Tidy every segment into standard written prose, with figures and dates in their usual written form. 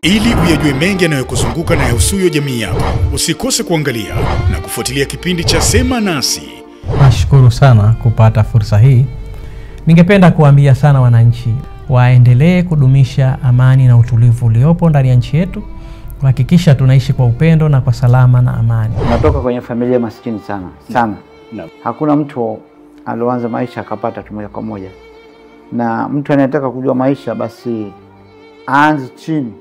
Ili uyajue mengi yanayokuzunguka na yahusuyo jamii yako, usikose kuangalia na kufuatilia kipindi cha Sema Nasi. Nashukuru sana kupata fursa hii. Ningependa kuambia sana wananchi waendelee kudumisha amani na utulivu uliopo ndani ya nchi yetu, kuhakikisha tunaishi kwa upendo na kwa salama na amani. Natoka kwenye familia maskini sana. Hakuna mtu aloanza maisha akapata tu moja kwa moja. Na mtu anayetaka kujua maisha basi aanze chini.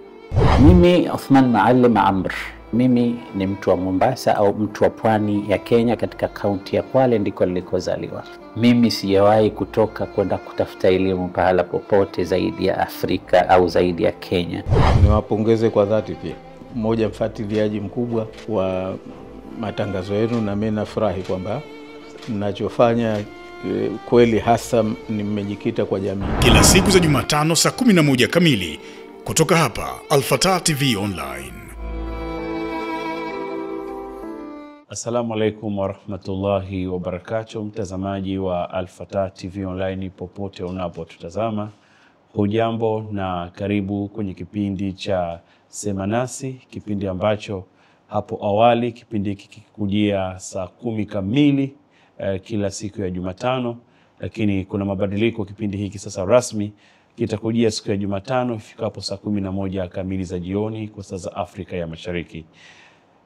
Mimi Othman Maalim Amr. Mimi ni mtu wa Mombasa au mtu wa pwani ya Kenya, katika kaunti ya Kwale ndiko nilikozaliwa. Mimi sijawahi kutoka kwenda kutafuta elimu pahala popote zaidi ya Afrika au zaidi ya Kenya. Niwapongeze kwa dhati pia. Mmoja mfuatiliaji mkubwa wa matangazo yenu, na mimi nafurahi kwamba ninachofanya kweli hasa nimejikita kwa jamii. Kila siku za Jumatano saa 11 kamili kutoka hapa Al-Fatah TV Online. Assalamu alaikum warahmatullahi wabarakatuh, mtazamaji wa Al-Fatah TV Online popote unapotutazama. Hujambo na karibu kwenye kipindi cha Sema Nasi, kipindi ambacho hapo awali kipindi kikikujia saa 10 kamili kila siku ya Jumatano, lakini kuna mabadiliko. Kipindi hiki sasa rasmi kitakujia siku ya Jumatano ifikapo saa 11 kamili za jioni kwa saa za Afrika ya Mashariki.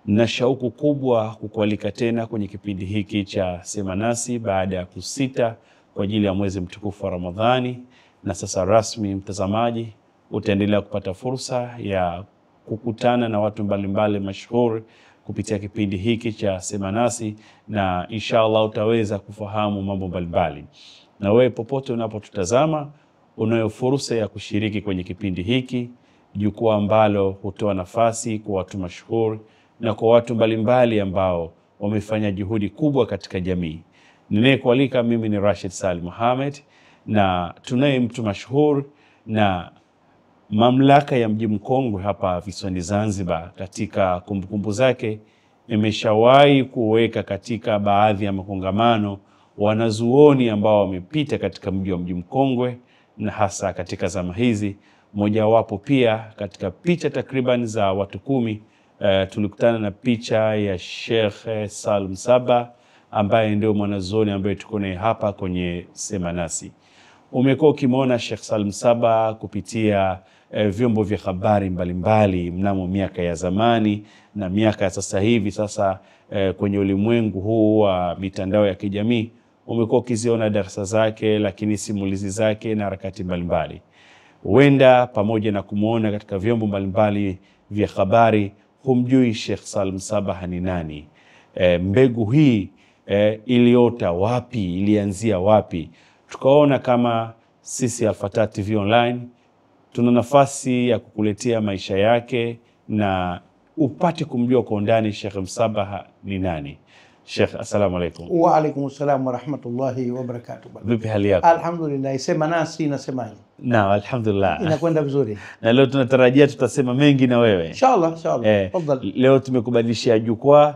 Na shauku kubwa kukualika tena kwenye kipindi hiki cha Sema Nasi baada ya kusita kwa ajili ya mwezi mtukufu wa Ramadhani. Na sasa rasmi, mtazamaji, utaendelea kupata fursa ya kukutana na watu mbalimbali mashuhuri kupitia kipindi hiki cha Sema Nasi, na inshallah utaweza kufahamu mambo mbalimbali. Na wewe popote unapotutazama, unayo fursa ya kushiriki kwenye kipindi hiki, jukwaa ambalo hutoa nafasi kwa watu mashuhuri na kwa watu mbalimbali ambao wamefanya juhudi kubwa katika jamii. Ninayekualika mimi ni Rashid Salim Mohamed, na tunaye mtu mashuhuri na mamlaka ya mji mkongwe hapa visiwani Zanzibar. Katika kumbukumbu zake imeshawahi kuweka katika baadhi ya makongamano wanazuoni ambao wamepita katika mji mkongwe, na hasa katika zama hizi. Moja wapo pia katika picha takriban za watu 10 tulikutana na picha ya Sheikh Salim Saba, ambaye ndio mwanazuoni ambaye tuko naye hapa kwenye Sema Nasi. Umekuwa ukimwona Sheikh Salim Saba kupitia vyombo vya habari mbalimbali mnamo miaka ya zamani na miaka ya sasa hivi. Sasa kwenye ulimwengu huu wa mitandao ya kijamii umekuwa ukiziona darasa zake, lakini simulizi zake na harakati mbalimbali. Huenda pamoja na kumuona katika vyombo mbalimbali vya habari, humjui Sheikh Salim Saba ni nani. Mbegu hii iliota wapi, ilianzia wapi? Tukaona kama sisi Al-Fatah TV Online tuna nafasi ya kukuletea maisha yake na upate kumjua kwa undani Sheikh Saba ni nani. Sheikh, assalamu alaikum. Wa alaikum assalam wa rahmatullahi wa barakatuh. Vipi hali yako? Alhamdulillah. Sema Nasi inasemaje? Na alhamdulillah. Inakwenda vizuri. Na leo tunatarajia tutasema mengi na wewe. Inshallah. Tafadhali. Leo tumekubadilishia jukwaa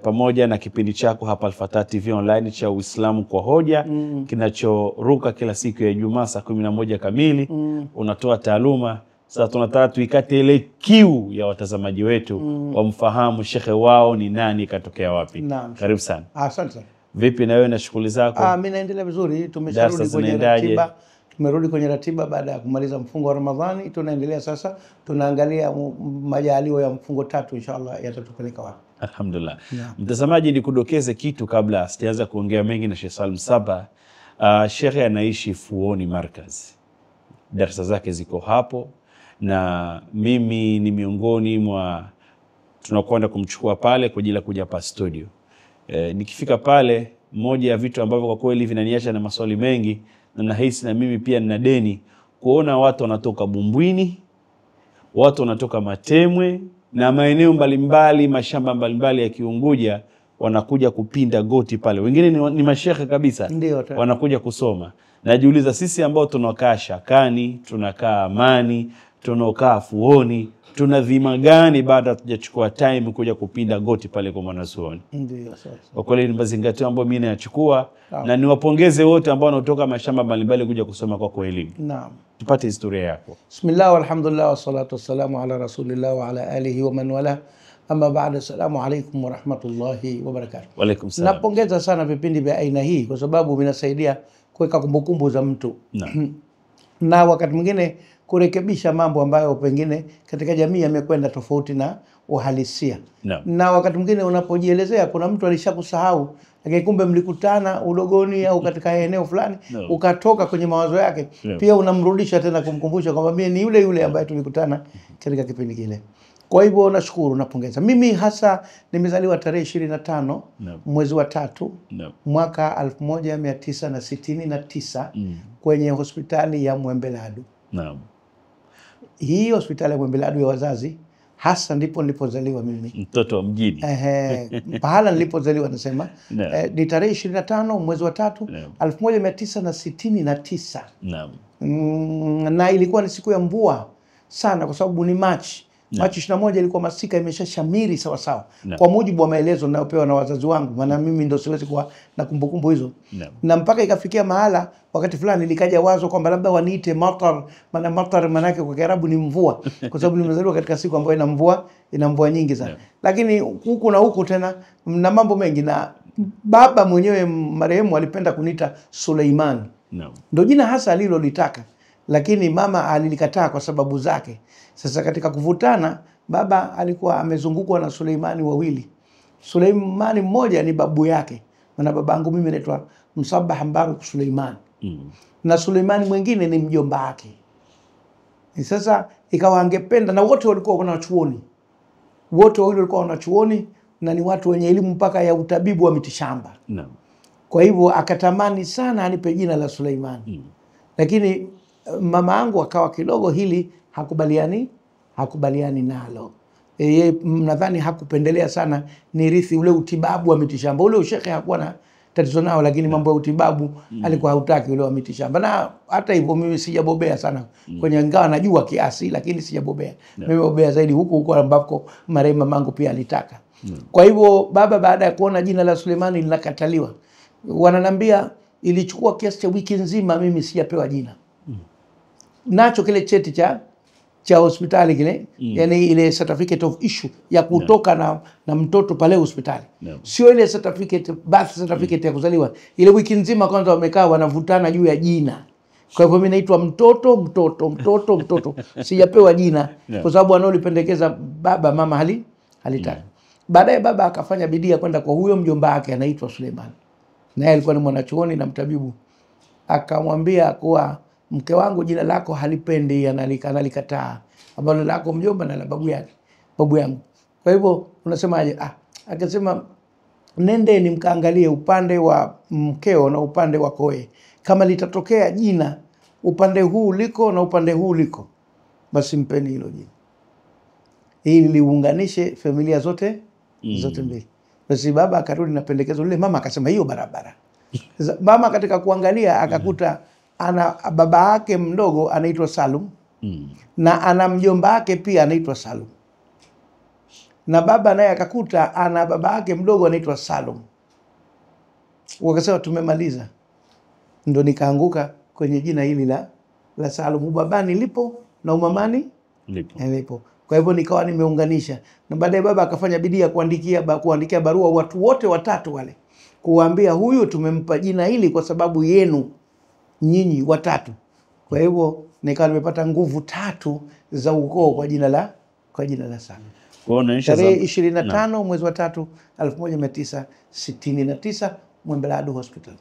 pamoja na kipindi chako hapa Al-Fatah TV Online cha Uislamu kwa Hoja, kinachoruka kila siku ya Ijumaa saa 11 kamili. Unatoa taaluma. Sasa tunataka tuikate ile kiu ya watazamaji wetu wamfahamu shekhe wao ni nani, katokea wapi. Karibu sana. Asante sana. Vipi na wewe na shughuli zako? Mimi naendelea vizuri. Tumesharudi kwenye ratiba. Tumerudi kwenye ratiba baada ya kumaliza mfungo wa Ramadhani. Tunaendelea sasa, tunaangalia majaliwa ya mfungo 3 inshallah yatatupeleka wapi. Alhamdulillah. Mtazamaji, nikudokeze kitu kabla sijaanza kuongea mengi na Sheikh Salim Saba. Sheikh anaishi Fuoni Markaz. Darasa zake ziko hapo, na mimi ni miongoni mwa tunakwenda kumchukua pale kwa ajili ya kuja hapa studio. Nikifika pale, moja ya vitu ambavyo kwa kweli vinaniacha na maswali mengi, na nahisi na mimi pia nina deni, kuona watu wanatoka Bumbwini, watu wanatoka Matemwe na maeneo mbalimbali, mashamba mbalimbali ya Kiunguja, wanakuja kupinda goti pale. Wengine ni mashekhe kabisa, wanakuja kusoma. Najiuliza, sisi ambao tunakaa Shakani, tunakaa Amani, tunaokaa fuoni, tuna dhima gani baada hatujachukua time kuja kupinda goti pale kwa mwanazuoni? Ndio sasa. Kwa kweli ni mazingatio ambayo mimi nayachukua, na niwapongeze wote ambao wanatoka mashamba mbalimbali kuja kusoma kwa elimu. Naam. Tupate historia yako. Bismillah walhamdulillah wassalatu wassalamu ala rasulillah wa ala alihi wa man wala. Amma ba'da, assalamu alaykum wa rahmatullahi wa barakatuh. Wa alaykum salam. Napongeza sana vipindi vya aina hii kwa sababu vinasaidia kuweka kumbukumbu za mtu. Na wakati mwingine kurekebisha mambo ambayo pengine katika jamii yamekwenda tofauti na uhalisia. Na wakati mwingine unapojielezea kuna mtu alishakusahau, lakini kumbe mlikutana udogoni au katika eneo fulani, ukatoka kwenye mawazo yake. Pia unamrudisha tena kumkumbusha kwamba mimi ni yule yule ambaye tulikutana katika kipindi kile. Kwa hivyo nashukuru, napongeza. Mimi hasa nimezaliwa tarehe 25 mwezi wa 3 mwaka 1969 kwenye hospitali ya Mwembeladu. Hii hospitali ya Mwembeladu ya wazazi hasa ndipo nilipozaliwa mimi. Mtoto wa mjini. Pahala nilipozaliwa nasema ni tarehe 25 mwezi wa 3 1969. Na ilikuwa ni siku ya mvua sana kwa sababu ni Machi 21 ilikuwa masika imeshashamiri sawa sawa. Kwa mujibu wa maelezo ninayopewa na wazazi wangu, maana mimi ndio siwezi kuwa na kumbukumbu hizo. Na mpaka ikafikia mahala wakati fulani likaja wazo kwamba labda waniite matar, maana matar maana yake kwa Kiarabu ni mvua, kwa sababu nimezaliwa katika siku ambayo ina mvua nyingi sana. Lakini huku na huku tena na mambo mengi, na baba mwenyewe marehemu alipenda kuniita Suleiman. Ndio jina hasa alilolitaka, lakini mama alilikataa kwa sababu zake. Sasa katika kuvutana, baba alikuwa amezungukwa na Suleimani wawili. Suleimani mmoja ni babu yake, maana babangu mimi naitwa Msabbah Mbaruk Suleiman. Na Suleimani mwingine ni mjomba wake. Sasa ikawa angependa, na wote walikuwa wanachuoni. Wote wawili walikuwa wanachuoni na ni watu wenye elimu mpaka ya utabibu wa mitishamba. Kwa hivyo akatamani sana anipe jina la Suleimani. Lakini mama yangu akawa kidogo hili hakubaliani nalo. Yeye nadhani hakupendelea sana nirithi ule utibabu wa mitishamba. Ule ushekhe hakuwa na tatizo nao, lakini mambo ya utibabu alikuwa hautaki ule wa mitishamba. Na hata hivyo mimi sijabobea sana kwenye, ingawa najua kiasi, lakini sijabobea. Mimi bobea zaidi huko ambako marehemu mamangu pia alitaka. Kwa hivyo baba baada ya kuona jina la Suleimani linakataliwa, wananambia ilichukua kiasi cha wiki nzima mimi sijapewa jina. Nacho kile cheti cha hospitali kile, yani ile certificate of issue ya kutoka na mtoto pale hospitali. Sio ile certificate, birth certificate ya kuzaliwa. Ile wiki nzima kwanza wamekaa wanavutana juu ya jina. Kwa hivyo mimi naitwa mtoto. Sijapewa jina kwa sababu anaolipendekeza baba, mama halitaka. Baadaye baba akafanya bidii ya kwenda kwa huyo mjomba wake anaitwa Suleiman. Naye alikuwa ni mwanachuoni na mtabibu. Akamwambia kuwa mke wangu jina lako halipendi, analikataa, ambalo lako mjomba na la babu yangu. Kwa hivyo unasemaje? Akasema nendeni mkaangalie upande wa mkeo na upande wa koe, kama litatokea jina upande huu liko na upande huu liko, basi mpeni hilo jina, ili liunganishe familia zote mbili. Basi baba akarudi na pendekezo lile, mama akasema hiyo barabara. Mama katika kuangalia akakuta ana baba yake mdogo anaitwa Salum, na ana mjomba wake pia anaitwa Salum, na baba naye akakuta ana baba yake mdogo anaitwa Salum. Wakasema tumemaliza. Ndo nikaanguka kwenye jina hili la Salum. Ubabani lipo na umamani lipo. Kwa hivyo nikawa nimeunganisha. Na baadaye baba akafanya bidii ya kuandikia barua watu wote watatu wale, kuwaambia huyu tumempa jina hili kwa sababu yenu nyinyi watatu. Kwa hivyo nikawa nimepata nguvu 3 za ukoo kwa jina la Salum. Tarehe 25 mwezi wa 3 1969 Mwembeladu Hospital.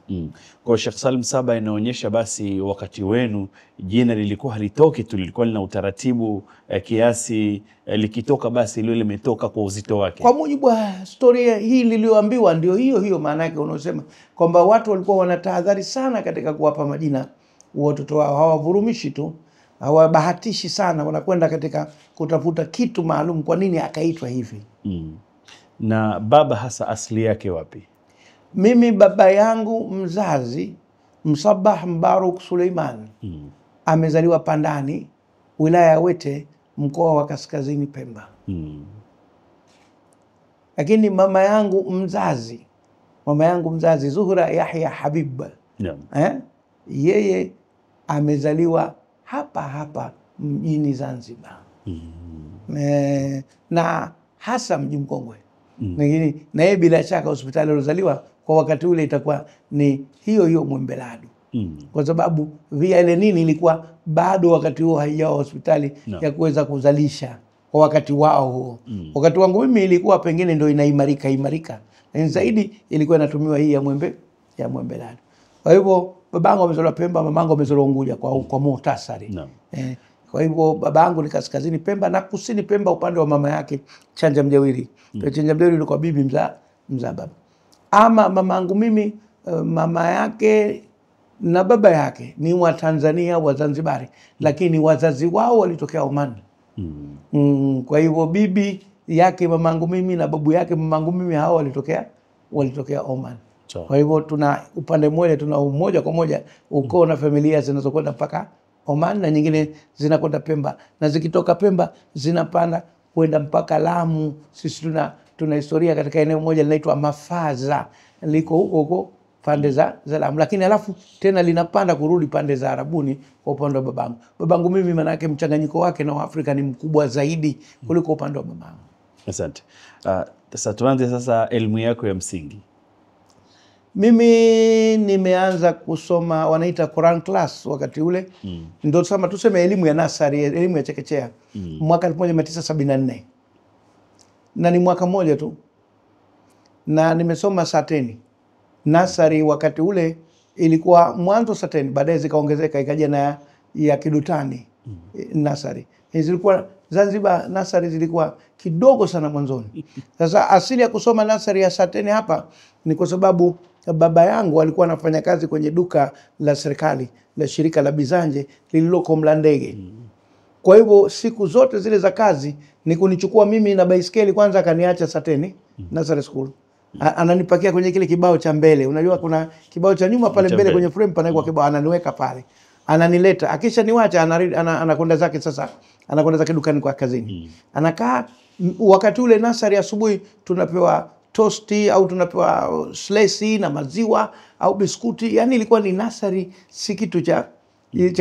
Kwa Sheikh Salim Saba, inaonyesha basi wakati wenu jina lilikuwa halitoki tu, lilikuwa lina utaratibu kiasi, likitoka basi lile limetoka kwa uzito wake. Kwa mujibu wa story hii niliyoambiwa ndio hiyo maana yake unaosema kwamba watu walikuwa wanatahadhari sana katika kuwapa majina watoto wao. Hawavurumishi tu, hawabahatishi sana, wanakwenda katika kutafuta kitu maalum, kwa nini akaitwa hivi. Na baba hasa asili yake wapi? Mimi baba yangu mzazi Msabbah Mbaruk Suleiman amezaliwa Pandani wilaya ya Wete, mkoa wa Kaskazini Pemba. Lakini mama yangu mzazi Zuhra Yahya Habib, yeye amezaliwa hapa hapa mjini Zanzibar. Na hasa mji Mkongwe. Lakini na yeye bila shaka hospitali alozaliwa kwa wakati ule itakuwa ni hiyo Mwembelado. Kwa sababu vile nini ilikuwa bado wakati huo haijawa hospitali ya kuweza kuzalisha kwa wakati wao huo. Wakati wangu mimi ilikuwa pengine ndio inaimarika. Na zaidi ilikuwa inatumiwa hii ya Mwembelado. Kwa hivyo babangu amezaliwa Pemba, mamangu amezaliwa Unguja kwa muhtasari. Kwa hivyo babangu ni Kaskazini Pemba na Kusini Pemba upande wa mama yake Chanja Mjawiri. Chanja Mjawiri ilikuwa bibi mzaa baba. Ama mamangu mimi, mama yake na baba yake ni wa Tanzania, wa Zanzibari, lakini wazazi wao walitokea Oman. Kwa hivyo bibi yake mamangu mimi na babu yake mamangu mimi hao walitokea Oman. Kwa hivyo tuna upande mmoja tuna moja kwa moja ukoo na familia zinazokwenda mpaka Oman na nyingine zinakwenda Pemba, na zikitoka Pemba zinapanda kwenda mpaka Lamu. Sisi tuna historia katika eneo moja linaitwa Mafaza, liko huko pande za Lamu, lakini alafu tena linapanda kurudi pande za Arabuni kwa upande wa babangu. Babangu mimi manake mchanganyiko wake na Afrika ni mkubwa zaidi kuliko upande wa mamangu. Asante. Sasa tuanze sasa elimu yako ya msingi. Mimi nimeanza kusoma wanaita Quran class wakati ule. Ndio tuseme elimu ya nasari, elimu ya chekechea. Mwaka 1974. Na ni mwaka mmoja tu. Na nimesoma Sateni. Nasari wakati ule ilikuwa mwanzo Sateni, baadaye zikaongezeka ikaja na ya Kidutani nasari. Zilikuwa Zanzibar nasari zilikuwa kidogo sana mwanzoni. Sasa asili ya kusoma nasari ya Sateni hapa ni kwa sababu baba yangu alikuwa anafanya kazi kwenye duka la serikali la shirika la Bizanje lililoko Mlandege. Kwa hivyo siku zote zile za kazi ni kunichukua mimi na baiskeli kwanza, akaniacha Sateni Nursery School. Ananipakia kwenye kile kibao cha mbele. Unajua kuna kibao cha nyuma pale mbele kwenye frame panaikuwa kibao, ananiweka pale. Ananileta. Akisha niwacha anakwenda zake sasa. Anakwenda zake dukani kwa kazini. Anakaa wakati ule nasari asubuhi tunapewa tosti au tunapewa slesi na maziwa au biskuti. Yani ilikuwa ni nasari, si kitu cha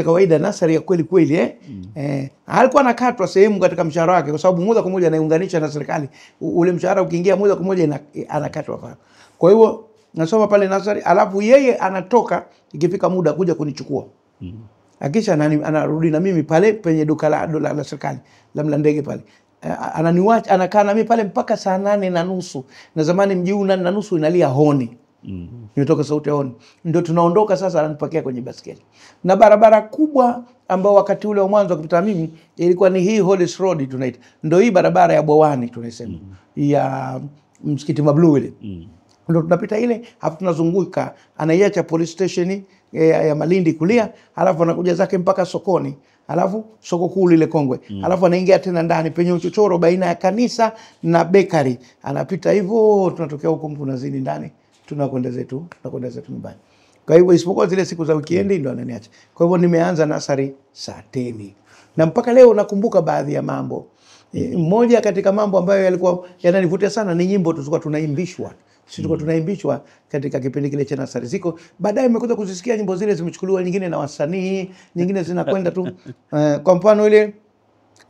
kawaida, nasari ya kweli kweli. Alikuwa anakatwa sehemu katika mshahara wake kwa sababu moja kwa moja anaunganisha na serikali. Ule mshahara ukiingia moja kwa moja anakatwa pale. Kwa hivyo nasoma pale nasari, alafu yeye anatoka ikifika muda kuja kunichukua. Akisha anarudi na mimi pale penye duka la serikali la Mlandege pale. Ananiwacha, anakaa na mimi pale mpaka saa 8:30. Na zamani mji huu 8:30 inalia honi. Nimetoka sauti ya honi. Ndio tunaondoka sasa, ananipakia kwenye baskeli. Na barabara kubwa ambao wakati ule wa mwanzo kupita mimi ilikuwa ni hii Hollis Road tunaita. Ndio hii barabara ya Bwawani tunasema. Ya msikiti Mablu ile. Ndio tunapita ile, hapo tunazunguka, anaiacha police station ya Malindi kulia, alafu anakuja zake mpaka sokoni, alafu soko kuu ile Kongwe. Alafu anaingia tena ndani penye uchochoro baina ya kanisa na bakery. Anapita hivyo, tunatokea huko Mkunazini ndani, tunakwenda zetu nyumbani. Kwa hivyo isipokuwa zile siku za weekend ndio ananiacha. Kwa hivyo nimeanza nasari Sateni. Na mpaka leo nakumbuka baadhi ya mambo. Mmoja katika mambo ambayo yalikuwa yananivutia sana ni nyimbo tulikuwa tunaimbishwa. Sisi tulikuwa tunaimbishwa katika kipindi kile cha nasari. Ziko baadaye nimekuja kuzisikia nyimbo zile zimechukuliwa nyingine na wasanii, nyingine zinakwenda tu. Kwa mfano ile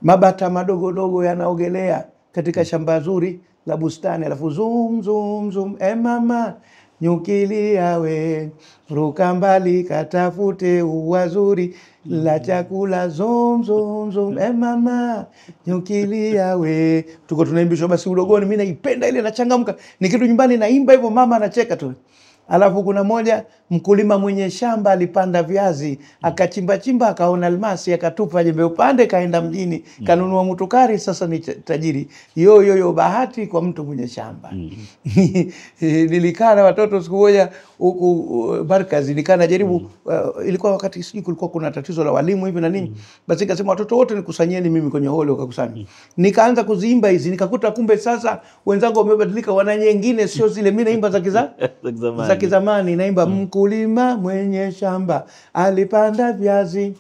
mabata madogo dogo yanaogelea katika shamba zuri la bustani, alafu zum zum zum mama nyukilia we ruka mbali katafute uwazuri la chakula zum zum zum mama nyukilia we. Tuko tunaimbishwa basi udogoni, mimi naipenda ile, nachangamka nikitu nyumbani naimba hivyo, mama anacheka tu. Alafu kuna moja mkulima mwenye shamba alipanda viazi, akachimba chimba akaona almasi, akatupa jembe upande, kaenda mjini, kanunua mutukari, sasa ni tajiri. Yo bahati kwa mtu mwenye shamba. Nilikaa na watoto siku moja huku Barkazi, nilikaa najaribu, ilikuwa wakati sijui kulikuwa kuna tatizo la walimu hivi na nini. Basi nikasema watoto wote nikusanyeni mimi kwenye hole, wakakusanya. Nikaanza kuziimba hizi, nikakuta kumbe sasa wenzangu wamebadilika, wana nyingine sio zile. Mimi naimba za kizamani, naimba mkulima mwenye shamba alipanda viazi,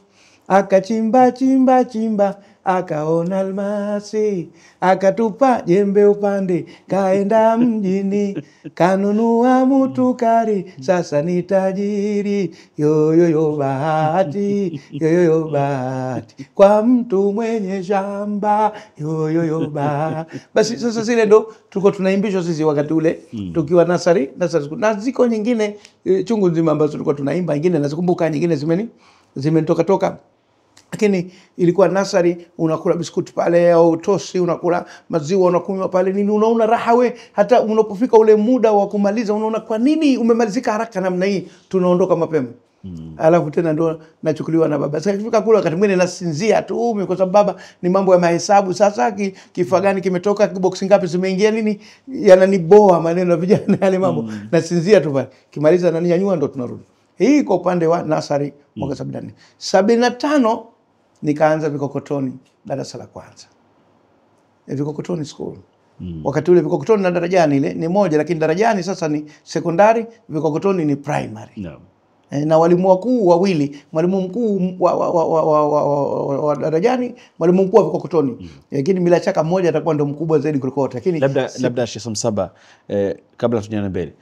akachimba chimba chimba akaona almasi, akatupa jembe upande, kaenda mjini, kanunua mutukari, sasa ni tajiri. Yoyoyo bahati, yoyoyo bahati, kwa mtu mwenye shamba, yoyoyo bahati. Basi sasa zile ndo tuko tunaimbishwa sisi wakati ule tukiwa nasari school. Na ziko nyingine chungu nzima ambazo tulikuwa tunaimba, nyingine nazikumbuka, nyingine zimetoka toka. Lakini ilikuwa nasari, unakula biskuti pale au tosi, unakula maziwa, unakunywa pale nini, unaona raha we. Hata unapofika ule muda wa kumaliza unaona kwa nini umemalizika haraka namna hii, tunaondoka mapema. Alafu tena ndo nachukuliwa na baba. Sasa kifika kule wakati mwingine nasinzia tu, kwa sababu baba ni mambo ya mahesabu. Sasa kifaa gani kimetoka, box ngapi zimeingia, nini yananiboa maneno ya vijana yale mambo. Nasinzia tu pale. Kimaliza na nyanyua ndo tunarudi. Hii kwa upande wa nasari mwaka 74. 75 nikaanza Vikokotoni darasa la kwanza. Vikokotoni school. Wakati ule Vikokotoni na Darajani ile ni moja, lakini Darajani sasa ni sekondari, Vikokotoni ni primary. Na walimu wakuu wawili, mwalimu mkuu wa Darajani, mwalimu mkuu wa Vikokotoni. Lakini bila shaka mmoja atakuwa ndo mkubwa zaidi kuliko wote. Lakini labda Sheikh Msaba, kabla tunyane mbele.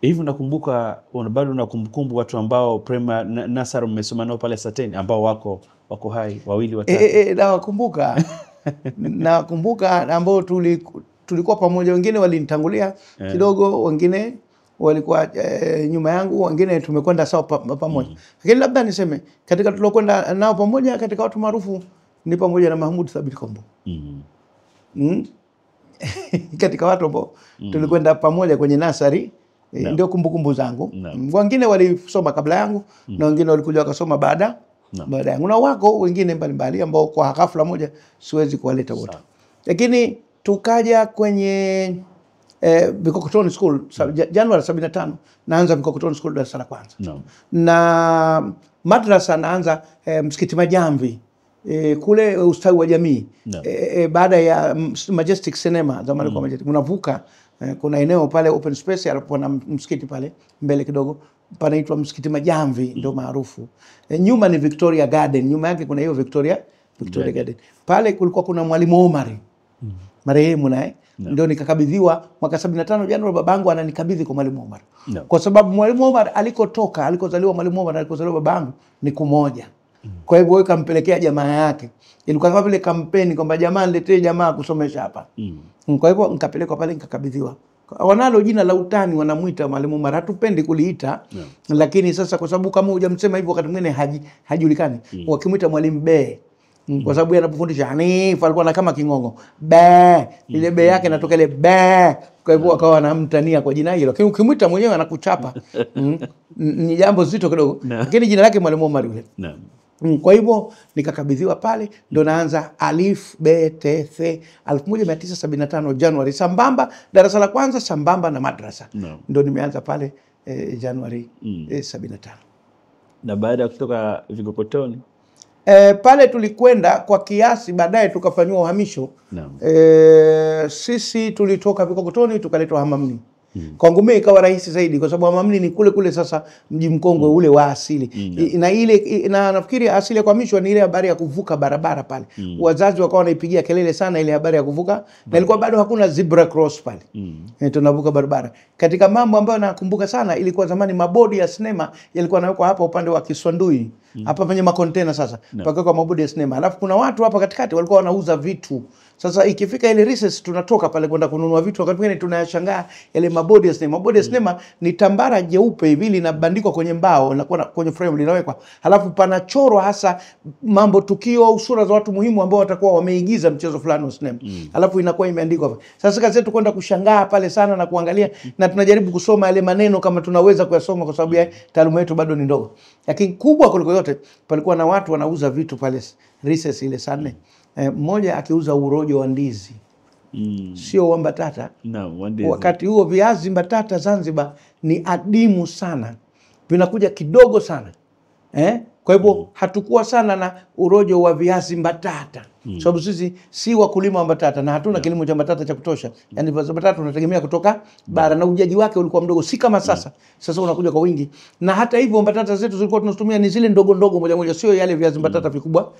Hivi nakumbuka bado nakumbukumbu watu ambao primary nasari mmesoma nao pale Sateni ambao wako hai wawili watatu. Nakumbuka. Nakumbuka ambao tulikuwa pamoja, wengine walinitangulia kidogo, wengine walikuwa nyuma yangu, wengine tumekwenda sawa pamoja. Lakini labda niseme katika tulokwenda nao pamoja katika watu maarufu ni pamoja na Mahmud Thabit Kombo. Katika watu ambao tulikwenda pamoja kwenye nasari. Ndio kumbukumbu zangu. Wengine walisoma kabla yangu na wengine walikuja wakasoma baada yangu, na wako wengine mbalimbali ambao kwa ghafla moja siwezi kuwaleta wote. Lakini tukaja kwenye Vikokotoni School Januari 75, naanza Vikokotoni School darasa la kwanza. Na madrasa naanza Msikiti Majamvi kule ustawi wa jamii. Baada ya Majestic Cinema zamani kwa Majestic, unavuka kuna eneo pale open space, alapo na msikiti pale mbele kidogo panaitwa Msikiti Majamvi, ndio maarufu. Nyuma ni Victoria Garden, nyuma yake kuna hiyo Victoria Garden. Pale kulikuwa kuna Mwalimu Omar marehemu naye, ndio nikakabidhiwa mwaka 75 Januari. Babangu ananikabidhi kwa Mwalimu Omar kwa sababu Mwalimu Omar alikozaliwa Mwalimu Omar alikozaliwa babangu ni kumoja. Kwa hivyo kampelekea jamaa yake, ilikuwa kama vile kampeni kwamba jamaa niletee jamaa kusomesha hapa. Kwa hivyo nikapelekwa pale nikakabidhiwa. Wanalo jina la utani wanamuita Mwalimu Omar, hatupendi kuliita. Lakini sasa kwa sababu kama hujamsema hivyo wakati mwingine hajulikani, wakimuita Mwalimu Be. Kwa sababu anapofundisha Hanif alikuwa na kama kingongo be, ile be yake inatoka ile be. Kwa hivyo akawa anamtania kwa jina hilo, lakini ukimuita mwenyewe anakuchapa. Ni jambo zito kidogo, lakini jina lake Mwalimu Omar yule. Kwa hivyo nikakabidhiwa pale, ndo naanza alif be te the 1975 Januari, sambamba darasa la kwanza sambamba na madrasa. Ndo nimeanza pale Januari 75. Na baada ya kutoka Vikokotoni pale tulikwenda kwa kiasi, baadaye tukafanywa uhamisho. Sisi tulitoka Vikokotoni tukaletwa Hamamni. Kwangu mimi ikawa rahisi zaidi kwa sababu Hamamni ni kule kule sasa mji mkongwe ule wa asili. Na ile na nafikiri asili ya kuhamishwa ni ile habari ya kuvuka barabara pale. Wazazi wakawa wanaipigia kelele sana ile habari ya kuvuka, na ilikuwa bado hakuna zebra cross pale. Tunavuka barabara. Katika mambo ambayo nakumbuka sana, ilikuwa zamani mabodi ya sinema yalikuwa yanawekwa hapa upande wa Kiswandui. Hapa penye makontena sasa. Paka kwa mabodi ya sinema. Alafu kuna watu hapa katikati walikuwa wanauza vitu. Sasa ikifika ile recess tunatoka pale kwenda kununua vitu, wakati mwingine tunayashangaa yale mabodi ya sinema. Mabodi ya sinema ni tambara jeupe hivi linabandikwa kwenye mbao na kwenye frame linawekwa. Halafu panachorwa hasa mambo, tukio au sura za watu muhimu ambao watakuwa wameigiza mchezo fulani wa sinema. Halafu inakuwa imeandikwa hapa. Sasa kazi yetu kwenda kushangaa pale sana na kuangalia, na tunajaribu kusoma yale maneno kama tunaweza kuyasoma kwa sababu ya taaluma yetu bado ni ndogo. Lakini kubwa kuliko yote palikuwa na watu wanauza vitu pale recess ile sana. Mmoja akiuza urojo wa ndizi. Sio wa mbatata. Wakati huo viazi mbatata Zanzibar ni adimu sana, vinakuja kidogo sana. Kwa hivyo hatukuwa sana na urojo wa viazi mbatata. Sababu sisi si wakulima wa mbatata na hatuna kilimo cha mbatata cha kutosha. Yaani mbatata tunategemea kutoka bara na ujaji wake ulikuwa mdogo, si kama sasa. Sasa unakuja kwa wingi. Na hata hivyo mbatata zetu zilikuwa tunatumia ni zile ndogo ndogo moja moja, sio yale viazi mbatata vikubwa.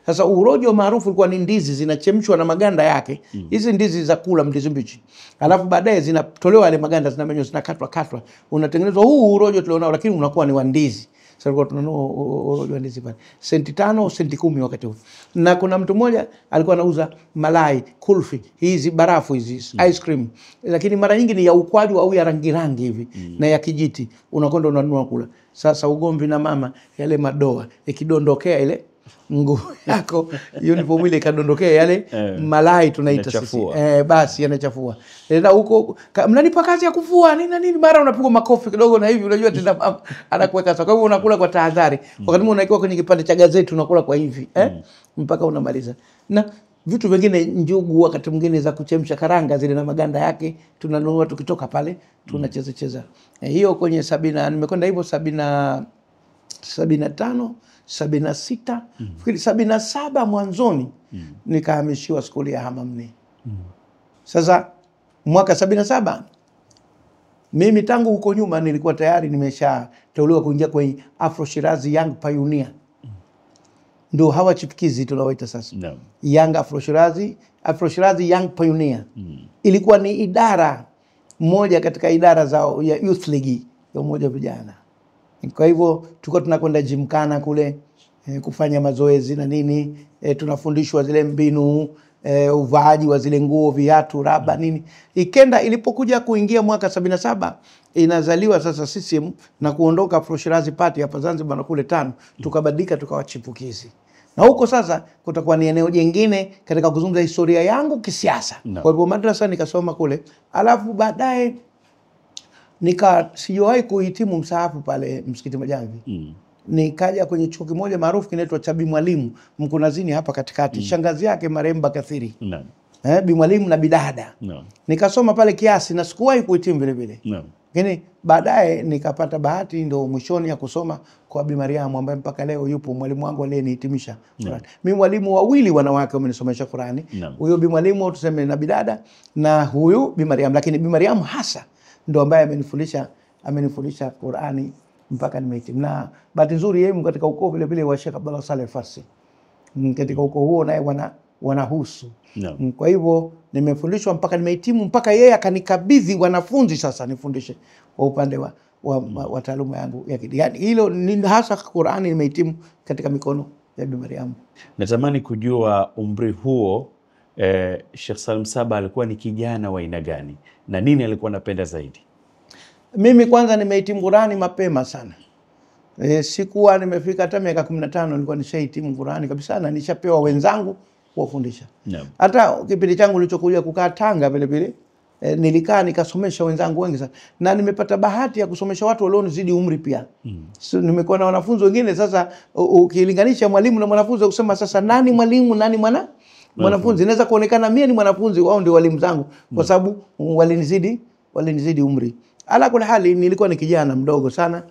Sasa urojo maarufu ulikuwa ni ndizi zinachemshwa na maganda yake. Hizi ndizi za kula, ndizi mbichi. Alafu baadaye zinatolewa yale maganda, zinamenywa, zinakatwa. Unatengenezwa huu urojo tulionao, lakini unakuwa ni wa ndizi. Sasa kwa tunanunua urojo wa ndizi pale. Senti 5, senti 10 wakati huo. Na kuna mtu mmoja alikuwa anauza malai, kulfi, hizi barafu hizi, ice cream. Lakini mara nyingi ni ya ukwaju au ya rangi hivi na ya kijiti. Unakwenda unanunua kula. Sasa ugomvi na mama, yale madoa ikidondokea ile nguo yako uniform ile ikadondokea yale malai tunaita sisi. Basi yanachafua. Na huko mnanipa kazi ya kufua nini mara unapigwa makofi kidogo na hivi, unajua tena mama anakuweka sasa. Kwa hivyo unakula kwa tahadhari. Wakati mwingine unakiwa kwenye kipande cha gazeti unakula kwa hivi mpaka unamaliza. Na vitu vingine, njugu wakati mwingine za kuchemsha, karanga zile na maganda yake tunanunua, tukitoka pale tunacheza. Hiyo kwenye 70, nimekwenda hivyo 75, 76, fikiri 77 mwanzoni nikahamishiwa skuli ya Hamamni. Sasa mwaka 77 mimi tangu huko nyuma nilikuwa tayari nimeshateuliwa kuingia kwenye Afro Shirazi Young Pioneer. Ndio hawa chipukizi tunawaita sasa. Young Afro Shirazi Young Pioneer. Ilikuwa ni idara moja katika idara za ya Youth League ya umoja wa vijana. Kwa hivyo tulikuwa tunakwenda Gymkhana kule kufanya mazoezi na nini, tunafundishwa zile mbinu, uvaaji wa zile nguo, viatu, raba nini. Ilipokuja kuingia mwaka 77 inazaliwa sasa CCM na kuondoka Afro Shirazi Party hapa Zanzibar na kule 5 tukabadilika tukawa chipukizi. Na huko sasa kutakuwa ni eneo jingine katika kuzungumza historia yangu kisiasa. Kwa hivyo madrasa nikasoma kule. Alafu baadaye sijawahi kuhitimu msaafu pale Msikiti Majamvi. Nikaja kwenye chuo kimoja maarufu kinaitwa cha Bi Mwalimu Mkunazini hapa katikati. Shangazi yake marehemu Bakathiri. Bi Mwalimu na Bidada. Nikasoma pale kiasi na sikuwahi kuhitimu vile vile. Lakini baadaye nikapata bahati ndo mwishoni ya kusoma kwa Bi Mariamu ambaye mpaka leo yupo mwalimu wangu aliyenihitimisha Qur'an. Mimi walimu wawili wanawake wamenisomesha Qur'ani. Huyo Bi Mwalimu tuseme na Bidada na huyu Bi Mariamu, lakini Bi Mariamu hasa ndo ambaye amenifundisha Qur'ani mpaka nimehitimu. Na bahati nzuri yeye katika ukoo vile vile wa Sheikh Abdullah Saleh Farsi. Katika ukoo huo naye wanahusu. Kwa hivyo nimefundishwa mpaka nimehitimu, mpaka yeye akanikabidhi wanafunzi sasa nifundishe kwa upande wa taaluma yangu ya kidini. Yani hilo ni hasa Qur'ani nimehitimu katika mikono ya Bi Mariamu. Natamani kujua umri huo Sheikh Salim Saba alikuwa ni kijana wa aina gani na nini alikuwa anapenda zaidi? Mimi kwanza nimehitimu Qur'ani mapema sana. Sikuwa nimefika hata miaka 15 nilikuwa nishahitimu Qur'ani kabisa na nishapewa wenzangu kuwafundisha. Hata kipindi changu nilichokuja kukaa Tanga vile vile nilikaa nikasomesha wenzangu wengi sana. Na nimepata bahati ya kusomesha watu walionizidi umri pia. So, nimekuwa na wanafunzi wengine sasa ukilinganisha mwalimu na mwanafunzi kusema sasa nani mwalimu nani mwanafunzi, inaweza kuonekana mimi ni mwanafunzi, wao ndio walimu zangu kwa sababu walinizidi umri. Ala kula hali nilikuwa ni kijana mdogo sana.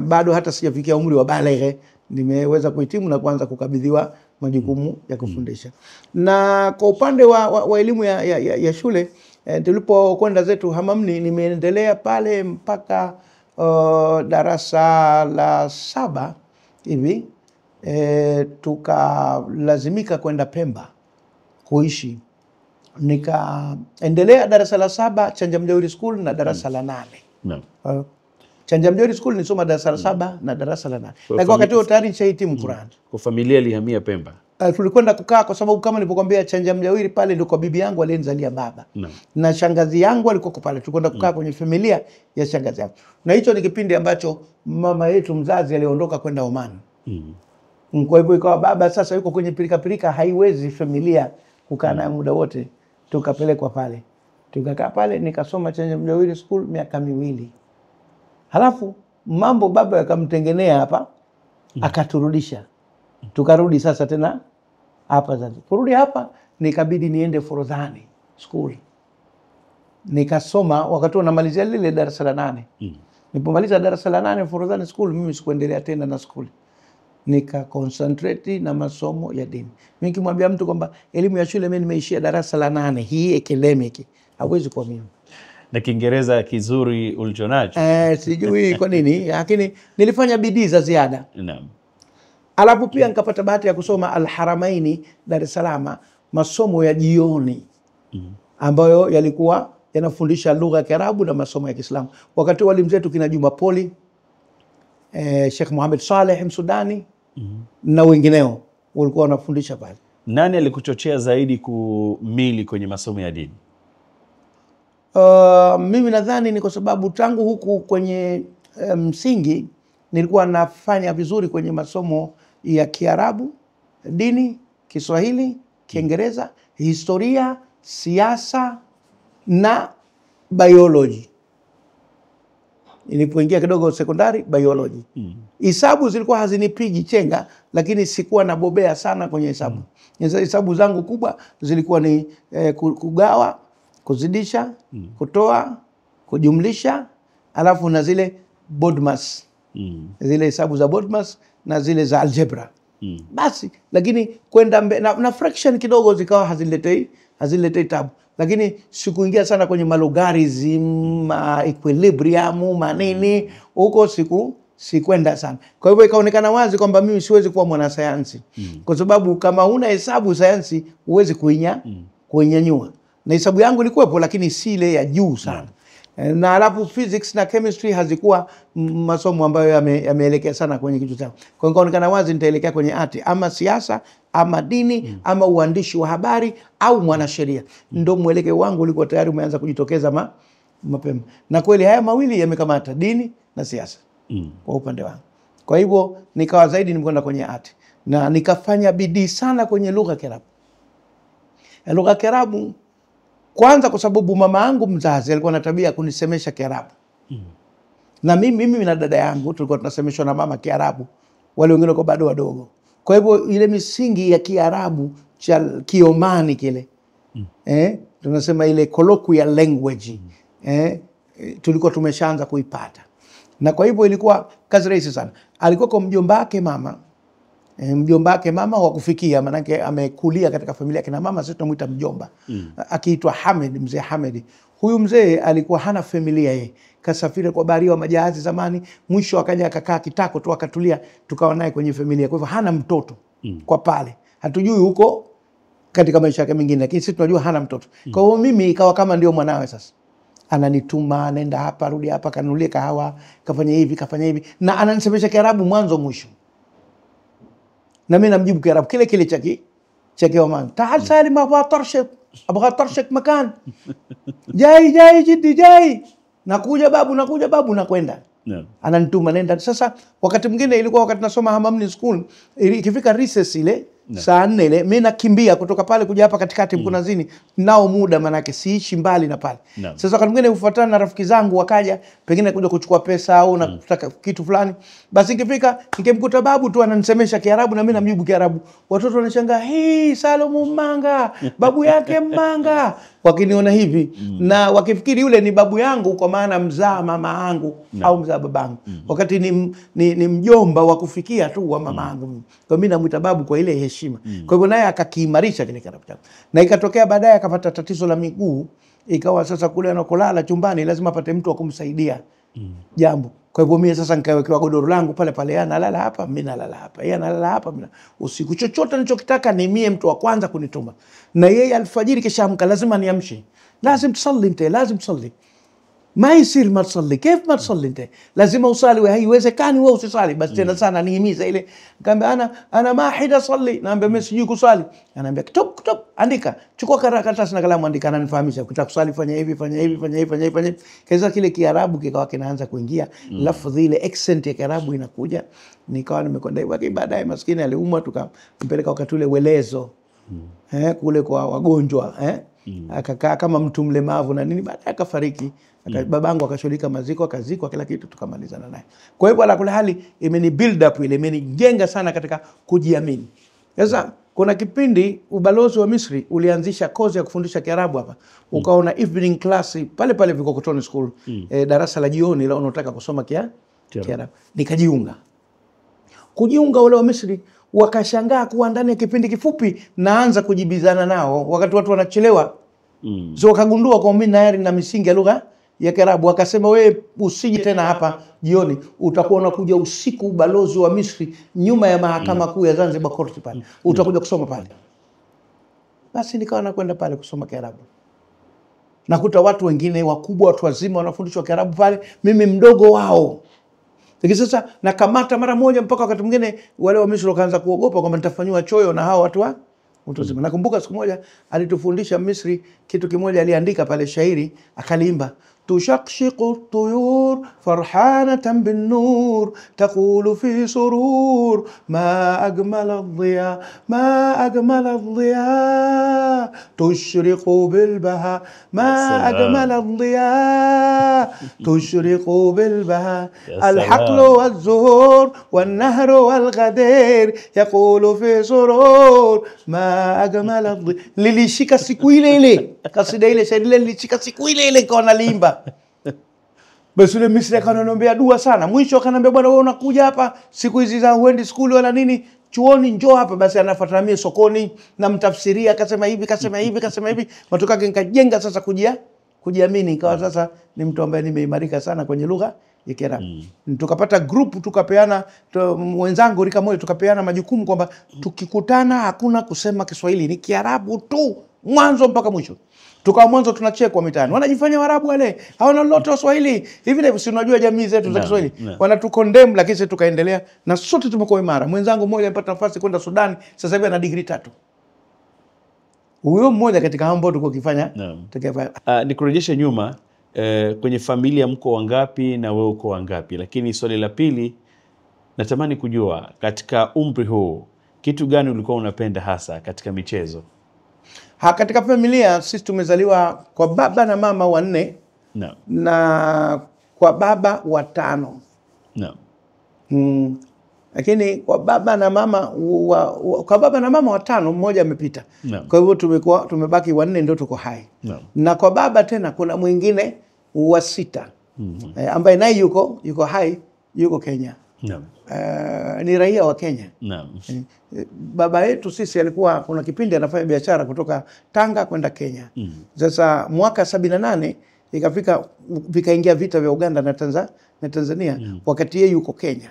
Bado hata sijafikia umri wa baleghe, nimeweza kuhitimu na kuanza kukabidhiwa majukumu ya kufundisha. Na kwa upande wa elimu ya shule, tulipokwenda zetu Hamamni nimeendelea pale mpaka darasa la 7 hivi. Tukalazimika kwenda Pemba kuishi. Nikaendelea darasa la 7 Chanja Mjauri School na darasa la 8. Chanja Mjauri School nisoma darasa la 7 na darasa la 8. Lakini wakati huo tayari nishahitimu Qur'an. Kwa familia ilihamia Pemba. Tulikwenda kukaa kwa sababu kama nilipokuambia Chanja Mjauri pale ndio kwa bibi yangu aliyenizalia baba. Na shangazi yangu alikuwa pale. Tulikwenda kukaa kwenye familia ya shangazi yangu. Na hicho ni kipindi ambacho mama yetu mzazi aliondoka kwenda Oman. Kwa hivyo ikawa baba sasa yuko kwenye pilika haiwezi familia kukaa naye muda wote. Tukapelekwa pale. Tukakaa pale nikasoma Chanja Mjauri School miaka 2. Halafu mambo baba yakamtengenea hapa akaturudisha. Tukarudi sasa tena hapa Zanzibar. Kurudi hapa nikabidi niende Forodhani School. Nikasoma wakati unamalizia lile darasa la 8. Nilipomaliza darasa la 8 Forodhani School mimi sikuendelea tena na school. nika concentrate na masomo ya dini. Mimi kimwambia mtu kwamba elimu ya shule mimi nimeishia darasa la 8, hii academic, hawezi kuamini. Na Kiingereza kizuri ulichonacho. Sijui kwa nini, lakini nilifanya bidii za ziada. Naam. Alafu pia nikapata bahati ya kusoma Al-Haramaini Dar es Salaam, masomo ya jioni ambayo yalikuwa yanafundisha lugha ya Kiarabu na masomo ya Kiislamu. Wakati walimu zetu kina Juma Poli, Sheikh Mohamed Saleh Msudani na wengineo walikuwa wanafundisha pale. Nani alikuchochea zaidi kumili kwenye masomo ya dini? Mimi nadhani ni kwa sababu tangu huku kwenye msingi nilikuwa nafanya vizuri kwenye masomo ya Kiarabu, dini, Kiswahili, Kiingereza, historia, siasa na biology. Nilipoingia kidogo sekondari, biology. Hisabu zilikuwa hazinipigi chenga, lakini sikuwa nabobea sana kwenye hesabu. Hesabu zangu kubwa zilikuwa ni kugawa, kuzidisha, kutoa, kujumlisha, alafu na zile BODMAS. Zile hesabu za BODMAS na zile za algebra. Basi, lakini kwenda na fraction kidogo zikawa haziletei tabu. Lakini sikuingia sana kwenye logarithm, equilibrium, manini, huko sikwenda sana. Kwa hivyo ikaonekana wazi kwamba mimi siwezi kuwa mwanasayansi. Kwa sababu kama huna hesabu sayansi huwezi kuinyanyua. Na hesabu yangu ilikuwepo lakini si ile ya juu sana. Na alafu physics na chemistry hazikuwa masomo ambayo yameelekea sana kwenye kitu changu. Kwa hiyo ikaonekana wazi nitaelekea kwenye ati ama siasa ama dini ama uandishi wa habari au mwanasheria. Ndio mwelekeo wangu ulikuwa tayari umeanza kujitokeza mapema. Na kweli haya mawili yamekamata, dini na siasa kwa upande wangu. Kwa hivyo nikawa zaidi nimekwenda kwenye ati na nikafanya bidii sana kwenye lugha ya Kiarabu. Lugha ya Kiarabu kwanza kwa sababu mama yangu mzazi alikuwa na tabia kunisemesha Kiarabu. Na mimi na dada yangu tulikuwa tunasemeshwa na mama Kiarabu. Wale wengine kwa bado wadogo. Kwa hivyo ile misingi ya Kiarabu cha Kiomani kile. Tunasema ile colloquial language. Tulikuwa tumeshaanza kuipata. Na kwa hivyo ilikuwa kazi rahisi sana. Alikuwa kwa mjomba wake mama wa kufikia, manake amekulia katika familia kina mama, sisi tunamuita mjomba. Akiitwa Hamed, mzee Hamed. Huyu mzee alikuwa hana familia yeye. Kasafiri kwa baharia wa majahazi zamani, mwisho akaja akakaa kitako tu akatulia, tukawa naye kwenye familia. Kwa hivyo hana mtoto kwa pale. Hatujui huko katika maisha yake mengine, lakini sisi tunajua hana mtoto. Kwa hivyo mimi ikawa kama ndio mwanawe sasa. Ananituma, nenda hapa, rudi hapa, kanunulie kahawa, kafanya hivi. Na ananisemesha Kiarabu mwanzo mwisho. Na mimi namjibu Kiarabu kile cha Kiomani. Taal Salim abgha tarshak makan. Jai jiddi jai. Nakuja babu nakwenda. Ananituma nenda. Sasa wakati mwingine ilikuwa wakati nasoma Hamamni School, ikifika recess ile saa 4 ile mimi nakimbia kutoka pale kuja hapa katikati Mkunazini, nao muda manake siishi mbali na pale. Sasa wakati mwingine hufuatana na rafiki zangu wakaja pengine kuja kuchukua pesa au na kutaka kitu fulani, basi ikifika nikimkuta babu tu ananisemesha Kiarabu na mimi namjibu Kiarabu. Watoto wanashangaa, "Hii Salomu Manga, babu yake Manga." Wakiniona hivi na wakifikiri yule ni babu yangu kwa maana mzaa mama yangu au mzaa babangu. Wakati ni mjomba wa kufikia tu wa mama yangu. Kwa mimi namuita babu kwa ile heshima. Kwa hivyo naye akakiimarisha kile Kiarabu changu. Na ikatokea baadaye akapata tatizo la miguu, ikawa sasa kule anakolala chumbani lazima apate mtu wa kumsaidia jambo. Kwa hivyo mimi sasa nikawekewa godoro langu pale, yeye analala hapa, mimi nalala hapa. Yeye analala hapa, mimi. Usiku chochote nilichokitaka ni mie mtu wa kwanza kunituma. Na yeye alfajiri kisha amka lazima niamshe. Lazim tusalli. Ma yisir ma tusalli. Kif ma tusalli anta? Lazima usali, wa haiwezekani wewe usisali. Basi tena sana nihimiza ile. Nikamwambia ana mahida salli. Naambia mimi sijui kusali. Ananiambia kutub andika. Chukua karatasi na kalamu andika, ananifahamisha ukitaka kusali fanya hivi. Kaza kile Kiarabu kikawa kinaanza kuingia. Lafdhi ile accent ya Kiarabu inakuja. Nikawa nimekwenda hivyo. Baadaye maskini aliumwa tukampeleka wakati ule Welezo. Kule kwa wagonjwa. Akakaa kama mtu mlemavu na nini, baadaye akafariki. Babangu akashughulika maziko, akazikwa, kila kitu tukamalizana naye. Kwa hivyo ala kula hali imeni build up ile, imenijenga sana katika kujiamini. Sasa kuna kipindi ubalozi wa Misri ulianzisha kozi ya kufundisha Kiarabu hapa. Ukaona evening class pale Vikokotoni School, darasa la jioni la unataka kusoma Kiarabu. Nikajiunga. kujiunga wale wa Misri, wakashangaa kuwa ndani ya kipindi kifupi naanza kujibizana nao wakati watu wanachelewa. So wakagundua kwa mimi tayari na misingi ya lugha ya Kiarabu. Wakasema wewe usije tena hapa jioni, utakuwa unakuja usiku balozi wa Misri nyuma ya mahakama kuu ya Zanzibar Court pale. Utakuja kusoma pale. Basi nikawa nakwenda pale kusoma Kiarabu. Nakuta watu wengine wakubwa, watu wazima wanafundishwa Kiarabu pale, mimi mdogo wao. Lakini sasa nakamata mara moja, mpaka wakati mwingine wale wa Misri wakaanza kuogopa kwamba nitafanywa choyo na hao watu wazima. Nakumbuka siku moja alitufundisha Misri kitu kimoja, aliandika pale shairi akaliimba: tushakshiqu tuyur farhanatan bin nur taqulu fi surur ma ajmala adhiya ma ajmala adhiya tushriqu bil baha ma ajmala adhiya tushriqu bil baha alhaqlu waz-zuhur wan-nahru wal-ghadir yaqulu fi surur ma ajmala adhiya. Lilishika siku ile ile kasida ile, shairi ile lilishika siku ile ile kwa nalimba. Basi yule Misri akaniombea dua sana. Mwisho akanambia, bwana wewe unakuja hapa siku hizi za huendi skuli wala nini, chuoni, njoo hapa. Basi anafuata mimi sokoni na mtafsiria, akasema hivi kasema hivi kasema hivi. Matokeo yake nikajenga sasa kujiamini, ikawa sasa ni mtu ambaye nimeimarika sana kwenye lugha ya Kiarabu. Tukapata group, tukapeana wenzangu rika moja, tukapeana majukumu kwamba tukikutana hakuna kusema Kiswahili, ni Kiarabu tu mwanzo mpaka mwisho. Tukawa mwanzo tunachekwa mitaani, wanajifanya Waarabu wale, hawana lolote Waswahili hivi na si unajua jamii zetu za Kiswahili wanatukondem, lakini sisi tukaendelea na sote tumekuwa imara. Mwenzangu mmoja alipata nafasi kwenda Sudan, sasa hivi ana degree 3. Huyo mmoja katika ambao tuko kifanya nikurejeshe nyuma, kwenye familia mko wangapi na wewe uko wangapi? Lakini swali la pili, natamani kujua katika umri huu kitu gani ulikuwa unapenda hasa katika michezo? Katika familia sisi tumezaliwa kwa baba na mama 4 na kwa baba 5. Lakini kwa baba na mama kwa baba na mama 5 mmoja amepita. Kwa hivyo tumebaki 4 ndio tuko hai. Na kwa baba tena kuna mwingine wa 6 ambaye naye yuko hai, yuko Kenya. Ni raia wa Kenya. Baba yetu sisi alikuwa kuna kipindi anafanya biashara kutoka Tanga kwenda Kenya. Sasa mwaka 78 vikaingia vita vya Uganda na Tanzania. Wakati yeye yuko Kenya.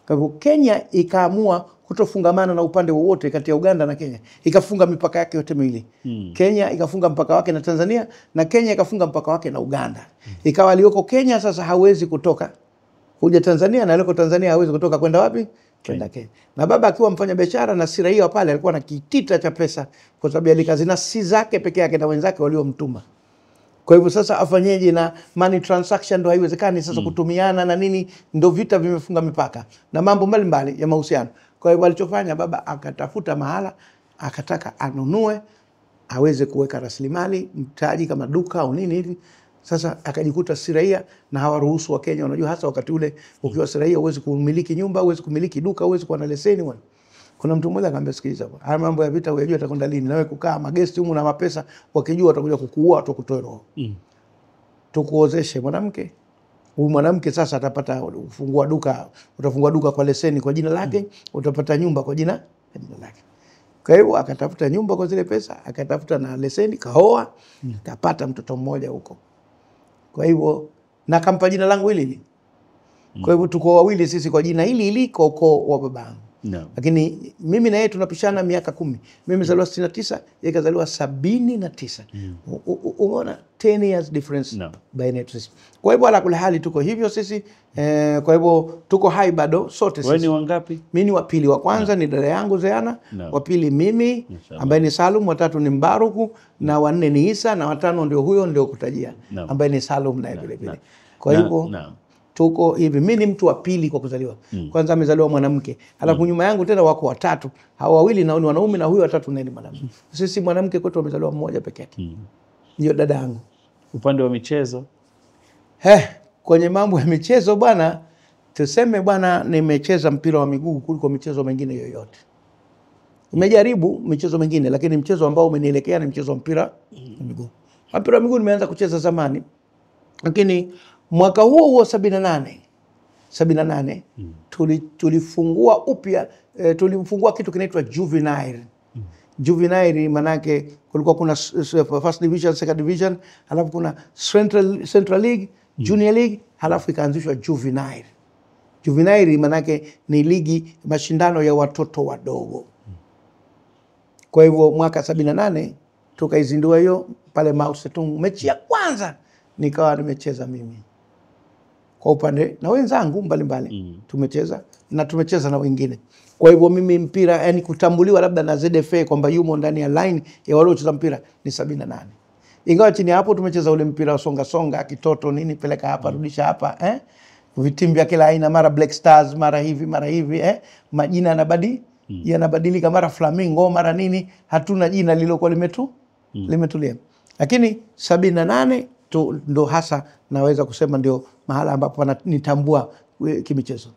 Kwa hivyo Kenya ikaamua kutofungamana na upande wowote kati ya Uganda na Kenya. Ikafunga mipaka yake yote miwili. Kenya ikafunga mpaka wake na Tanzania, na Kenya ikafunga mpaka wake na Uganda. Ikawa aliyoko Kenya sasa hawezi kutoka kuja Tanzania, na aliyoko Tanzania hawezi kutoka kwenda wapi? Kwenda Kenya. Na baba akiwa mfanya biashara na si raia pale, alikuwa na kitita cha pesa kwa sababu alikazi na si zake peke yake na wenzake waliomtuma. Kwa hivyo sasa afanyeje? Na money transaction ndo haiwezekani sasa kutumiana na nini, ndo vita vimefunga mipaka na mambo mbalimbali ya mahusiano. Kwa hivyo alichofanya baba, akatafuta mahala, akataka anunue aweze kuweka rasilimali mtaji kama duka au nini hivi. Sasa akajikuta si raia na hawaruhusu wa Kenya. Unajua hasa wakati ule ukiwa si raia huwezi kumiliki nyumba, huwezi kumiliki duka, huwezi kuwa na leseni. Kuna mtu mmoja akamwambia, sikiliza bwana, haya mambo ya vita unajua atakwenda lini? Nawe kukaa magesti humu na mapesa, wakijua watakuja kukuua, watakutoa roho. Tukuozeshe mwanamke. Huyu mwanamke sasa atapata ufungua duka, utafungua duka kwa leseni kwa jina lake, utapata nyumba kwa jina lake. Kwa hivyo akatafuta nyumba kwa zile pesa, akatafuta na leseni, kaoa, kapata mtoto mmoja huko. Kwa hivyo na kampa jina langu hili. Kwa hivyo tuko wawili sisi kwa jina hili kwa ukoo wa babangu. Lakini mimi na yeye tunapishana miaka 10. Mimi zaliwa 69, yeye kazaliwa 79. Umeona 10 years difference baina yetu sisi. Kwa hivyo ala kule hali tuko hivyo sisi. Kwa hivyo tuko hai bado sote sisi. Wewe ni wangapi? Mimi ni wa pili. Wa kwanza ni dada yangu Zeana, wa pili mimi ambaye ni Salum, wa tatu ni Mbaruku, na wa 4 ni Isa, na wa 5 ndio huyo ndio kutajia ambaye ni Salum naye vile vile. Kwa hivyo tuko hivi. Mimi ni mtu wa pili kwa kuzaliwa. Kwanza amezaliwa mwanamke. Alafu nyuma yangu tena wako 3. Hao wawili na ni wanaume na huyo watatu ni mwanamke. Sisi mwanamke kwetu amezaliwa mmoja peke yake. Ndio dada yangu. Upande wa michezo? Kwenye mambo ya michezo bwana, tuseme bwana, nimecheza mpira wa miguu kuliko michezo mingine yoyote. Nimejaribu michezo mingine, lakini mchezo ambao umenielekea ni mchezo wa mpira wa miguu. Mpira wa miguu nimeanza kucheza zamani. Lakini mwaka huo 78 78 tulifungua upya tulifungua kitu kinaitwa juvenile. Juvenile manake kulikuwa kuna first division, second division, halafu kuna Central League, Junior League, halafu ikaanzishwa juvenile. Juvenile manake ni ligi mashindano ya watoto wadogo. Kwa hivyo mwaka 78 tukaizindua hiyo pale Mao Zedong. Mechi ya kwanza nikawa nimecheza mimi kwa upande na wenzangu mbalimbali. Tumecheza na wengine. Kwa hivyo mimi mpira, yani kutambuliwa labda na ZFA kwamba yumo ndani ya line ya wale waliocheza mpira ni 78. Ingawa chini hapo tumecheza ule mpira wa songa kitoto nini, peleka hapa rudisha hapa vitimbi vya kila aina, mara Black Stars, mara hivi majina yanabadilika, mara Flamingo, mara nini, hatuna jina lilokuwa limetulia. Lakini 78 ndo hasa naweza kusema ndio mahala ambapo nitambua kimichezo.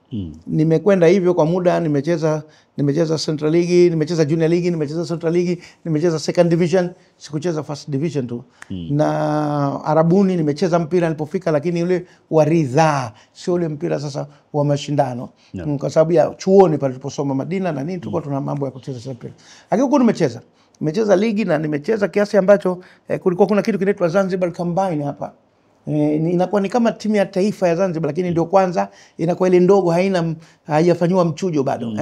Nimekwenda hivyo kwa muda, nimecheza Central League, nimecheza Junior League, nimecheza Central League, nimecheza Second Division, sikucheza First Division tu. Na Arabuni nimecheza mpira nilipofika, lakini ule wa ridhaa, sio ule mpira sasa wa mashindano. Kwa sababu ya chuoni pale tuliposoma Madina na nini, tulikuwa tuna mambo ya kucheza mpira. Lakini huko nimecheza ligi na nimecheza kiasi ambacho kulikuwa kuna kitu kinaitwa Zanzibar Combine hapa. Inakuwa ni kama timu ya taifa ya Zanzibar, lakini ndio kwanza inakuwa ile ndogo, haijafanywa mchujo bado.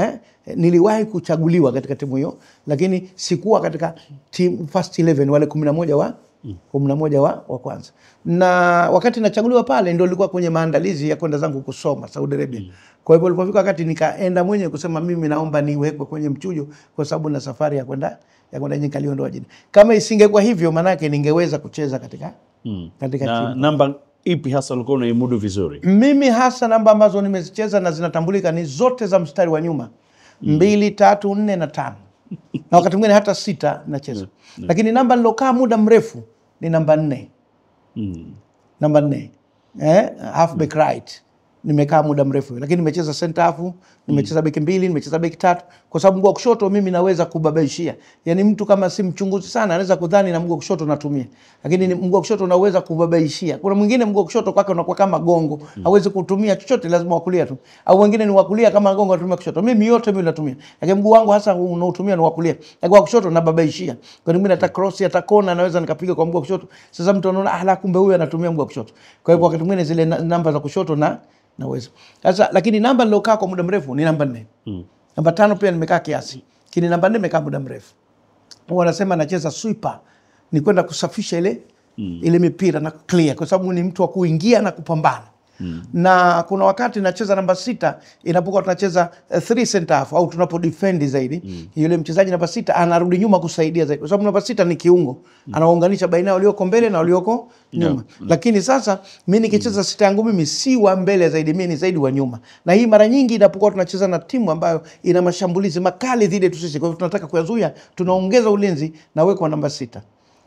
Niliwahi kuchaguliwa katika timu hiyo, lakini sikuwa katika team first 11 wale 11 wa kwanza. Na wakati nachaguliwa pale ndio nilikuwa kwenye maandalizi ya kwenda zangu kusoma Saudi Arabia. Kwa hivyo ilipofika wakati nikaenda mwenyewe kusema mimi naomba niwekwe kwenye mchujo kwa sababu na safari ya kwenda Nyikaliondoa jina. Kama isingekuwa hivyo manake ningeweza kucheza katika timu. Namba ipi hasa ulikuwa unaimudu vizuri? Mimi hasa namba ambazo nimezicheza na zinatambulika ni zote za mstari wa nyuma. 2, 3, 4 na 5. Na wakati mwingine hata 6 nacheza. Lakini namba nilokaa muda mrefu ni namba 4. Namba 4. Half back right. Nimekaa muda mrefu, lakini nimecheza center half, nimecheza beki 2, nimecheza beki 3 kwa sababu mguu wa kushoto mimi naweza kubabaishia. Yaani mtu kama si mchunguzi sana anaweza kudhani na mguu wa kushoto natumia. Lakini mguu wa kushoto unaweza kubabaishia. Kuna mwingine mguu wa kushoto kwake unakuwa kama gongo, hawezi kutumia chochote, lazima wa kulia tu. Au wengine ni wa kulia kama gongo anatumia kushoto. Mimi yote mimi natumia. Lakini mguu wangu hasa unaotumia ni wa kulia. Lakini wa kushoto nababaishia. Kwa nini mimi nataka cross hata kona naweza nikapiga kwa mguu wa kushoto. Sasa mtu anaona la kumbe huyu anatumia mguu wa kushoto. Kwa hivyo wakati mwingine zile namba za kushoto naweza. Sasa lakini namba nilokaa kwa muda mrefu ni namba 4. Namba 5 pia nimekaa kiasi. Lakini namba 4 nimekaa muda mrefu. Wanasema nacheza sweeper. Ni kwenda kusafisha ile mipira na clear kwa sababu ni mtu wa kuingia na kupambana. Na kuna wakati nacheza namba 6 inapokuwa tunacheza 3 center half au tunapo defend zaidi. Yule mchezaji namba 6 anarudi nyuma kusaidia zaidi. Kwa sababu namba 6 ni kiungo. Anaunganisha baina walioko mbele na walioko nyuma. Lakini sasa mimi nikicheza 6 yangu mimi si wa mbele zaidi, mimi ni zaidi wa nyuma. Na hii mara nyingi inapokuwa tunacheza na timu ambayo ina mashambulizi makali dhidi yetu sisi. Kwa hivyo tunataka kuyazuia, tunaongeza ulinzi na wekwa namba 6.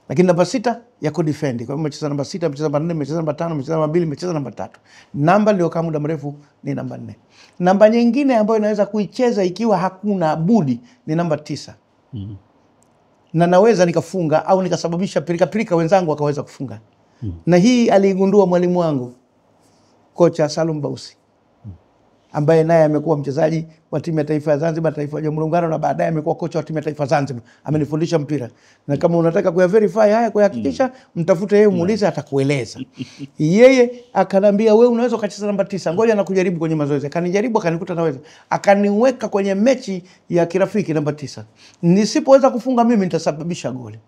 Lakini namba 6 ya kudefend. Kwa hivyo nimecheza namba 6, nimecheza namba 4, nimecheza namba 5, nimecheza namba 2, nimecheza namba 3. Namba niliyokaa muda mrefu ni namba 4. Namba nyingine ambayo inaweza kuicheza ikiwa hakuna budi ni namba 9. Na naweza nikafunga au nikasababisha pirika wenzangu wakaweza kufunga. Na hii aligundua mwalimu wangu kocha Salum Bausi, ambaye naye amekuwa mchezaji wa timu ya taifa ya Zanzibar, taifa ya Muungano, na baadaye amekuwa kocha wa timu ya taifa Zanzibar. Amenifundisha mpira. Na kama unataka kuyaverify haya, kuyahakikisha, mtafute yeye, muulize, atakueleza. Yeye akanambia wewe unaweza ukacheza namba 9. Ngoja na kujaribu kwenye mazoezi. Akanijaribu, akanikuta naweza. Akaniweka kwenye mechi ya kirafiki namba 9. Nisipoweza kufunga mimi nitasababisha goli.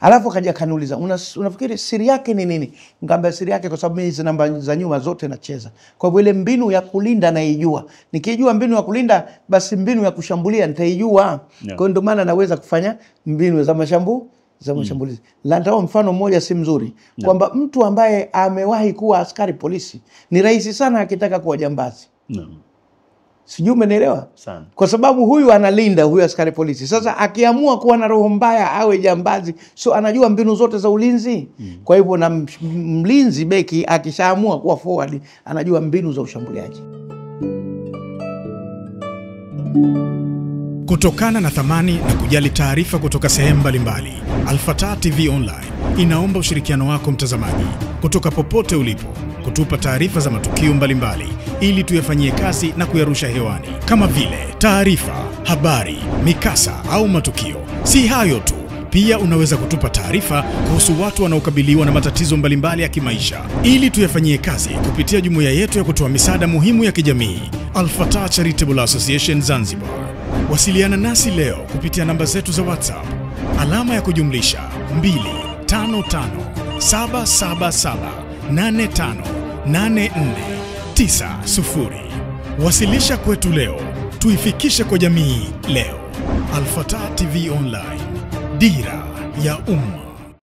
Alafu akaja kaniuliza, unafikiri siri yake ni nini? Nikamwambia siri yake kwa sababu mimi hizo namba za nyuma zote nacheza. Kwa hivyo ile mbinu ya kulinda naijua. Nikijua mbinu ya kulinda, basi mbinu ya kushambulia nitaijua. Kwa hiyo ndio maana naweza kufanya mbinu za mashambulizi. Nitatoa mfano mmoja si mzuri, kwamba mtu ambaye amewahi kuwa askari polisi ni rahisi sana akitaka kuwa jambazi. Sijui umenielewa? Kwa sababu huyu analinda, huyu askari polisi. Sasa akiamua kuwa na roho mbaya awe jambazi, so anajua mbinu zote za ulinzi. Kwa hivyo na mlinzi beki akishaamua kuwa forward anajua mbinu za ushambuliaji. Kutokana na thamani na kujali taarifa kutoka sehemu mbalimbali, Al-Fatah TV Online inaomba ushirikiano wako mtazamaji, kutoka popote ulipo, kutupa taarifa za matukio mbalimbali ili tuyafanyie kazi na kuyarusha hewani, kama vile taarifa, habari, mikasa au matukio. Si hayo tu, pia unaweza kutupa taarifa kuhusu watu wanaokabiliwa na matatizo mbalimbali ya kimaisha, ili tuyafanyie kazi kupitia jumuiya yetu ya kutoa misaada muhimu ya kijamii, Al-Fatah Charitable Association Zanzibar. Wasiliana nasi leo kupitia namba zetu za WhatsApp alama ya kujumlisha 25577858490. Wasilisha kwetu leo, tuifikishe kwa jamii leo. Al-Fatah TV Online, dira ya umma.